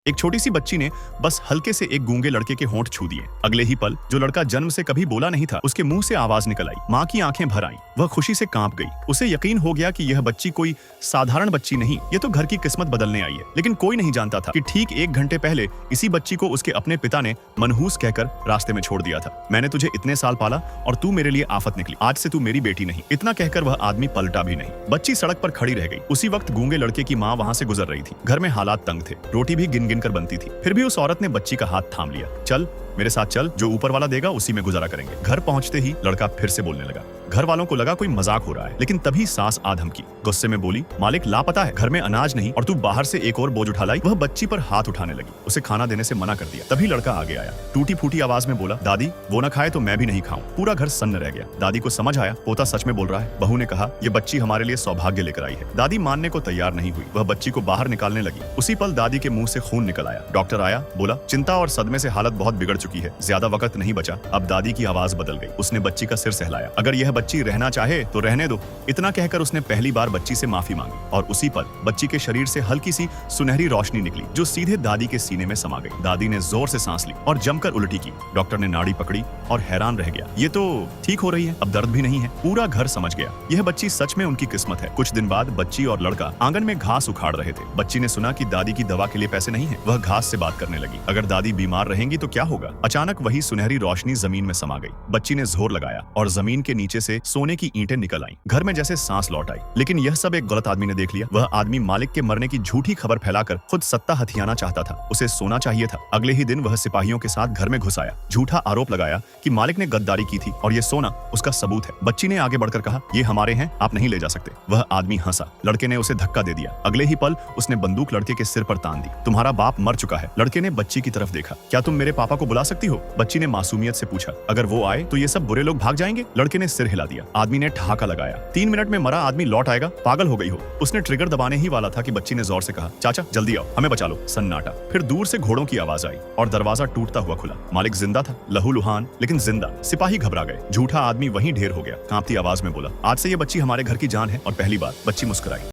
एक छोटी सी बच्ची ने बस हल्के से एक गूंगे लड़के के होंठ छू दिए। अगले ही पल जो लड़का जन्म से कभी बोला नहीं था, उसके मुंह से आवाज निकल आई। माँ की आंखें भर आईं। वह खुशी से कांप गई। उसे यकीन हो गया कि यह बच्ची कोई साधारण बच्ची नहीं, ये तो घर की किस्मत बदलने आई है। लेकिन कोई नहीं जानता था कि ठीक 1 घंटे पहले इसी बच्ची को उसके अपने पिता ने मनहूस कहकर रास्ते में छोड़ दिया था। मैंने तुझे इतने साल पाला और तू मेरे लिए आफत निकली। आज से तू मेरी बेटी नहीं। इतना कहकर वह आदमी पलटा भी नहीं। बच्ची सड़क पर खड़ी रह गई। उसी वक्त गूंगे लड़के की माँ वहां से गुजर रही थी। घर में हालात तंग थे। रोटी भी गिन गिन कर बनती थी। फिर भी उस औरत ने बच्ची का हाथ थाम लिया। चल मेरे साथ चल, जो ऊपर वाला देगा उसी में गुजारा करेंगे। घर पहुंचते ही लड़का फिर से बोलने लगा। घर वालों को लगा कोई मजाक हो रहा है, लेकिन तभी सास आ धमकी। गुस्से में बोली, मालिक लापता है, घर में अनाज नहीं और तू बाहर से एक और बोझ उठा लाई। वह बच्ची पर हाथ उठाने लगी। उसे खाना देने से मना कर दिया। तभी लड़का आगे आया। टूटी फूटी आवाज में बोला, दादी वो न खाए तो मैं भी नहीं खाऊं। पूरा घर सन्न रह गया। दादी को समझ आया पोता सच में बोल रहा है। बहू ने कहा, ये बच्ची हमारे लिए सौभाग्य लेकर आई है। दादी मानने को तैयार नहीं हुई। वह बच्ची को बाहर निकालने लगी। उसी पल दादी के मुंह से खून निकल आया। डॉक्टर आया, बोला चिंता और सदमे से हालत बहुत बिगड़ चुकी है, ज्यादा वक्त नहीं बचा। अब दादी की आवाज बदल गई। उसने बच्ची का सिर सहलाया। अगर यह बच्ची रहना चाहे तो रहने दो। इतना कहकर उसने पहली बार बच्ची से माफी मांगी और उसी पल बच्ची के शरीर से हल्की सी सुनहरी रोशनी निकली, जो सीधे दादी के सीने में समा गई। दादी ने जोर से सांस ली और जमकर उल्टी की। डॉक्टर ने नाड़ी पकड़ी और हैरान रह गया। ये तो ठीक हो रही है, अब दर्द भी नहीं है। पूरा घर समझ गया, यह बच्ची सच में उनकी किस्मत है। कुछ दिन बाद बच्ची और लड़का आंगन में घास उखाड़ रहे थे। बच्ची ने सुना कि दादी की दवा के लिए पैसे नहीं है। वह घास से बात करने लगी। अगर दादी बीमार रहेंगी तो क्या होगा? अचानक वही सुनहरी रोशनी जमीन में समा गई। बच्ची ने जोर लगाया और जमीन के नीचे से सोने की ईंटें निकल आईं। घर में जैसे सांस लौट आई। लेकिन यह सब एक गलत आदमी ने देख लिया। वह आदमी मालिक के मरने की झूठी खबर फैलाकर खुद सत्ता हथियाना चाहता था। उसे सोना चाहिए था। अगले ही दिन वह सिपाहियों के साथ घर में घुस आया। झूठा आरोप लगाया कि मालिक ने गद्दारी की थी और ये सोना उसका सबूत है। बच्ची ने आगे बढ़कर कहा, ये हमारे हैं, आप नहीं ले जा सकते। वह आदमी हंसा। लड़के ने उसे धक्का दे दिया। अगले ही पल उसने बंदूक लड़के के सिर पर तान दी। तुम्हारा बाप मर चुका है। लड़के ने बच्ची की तरफ देखा। क्या तुम मेरे पापा को बुला सकती हो? बच्ची ने मासूमियत से पूछा। अगर वो आए तो ये सब बुरे लोग भाग जाएंगे? लड़के ने सिर हिला दिया। आदमी ने ठहाका लगाया। 3 मिनट में मरा आदमी लौट आएगा? पागल हो गई हो? उसने ट्रिगर दबाने ही वाला था कि बच्ची ने जोर से कहा, चाचा जल्दी आओ, हमें बचा लो। सन्नाटा। फिर दूर से घोड़ों की आवाज आई और दरवाजा टूटता हुआ खुला। मालिक जिंदा था, लहूलुहान लेकिन जिंदा। सिपाही घबरा गए। झूठा आदमी वहीं ढेर हो गया। कांपती आवाज में बोला, आज से ये बच्ची हमारे घर की जान है। और पहली बार बच्ची मुस्कुराई।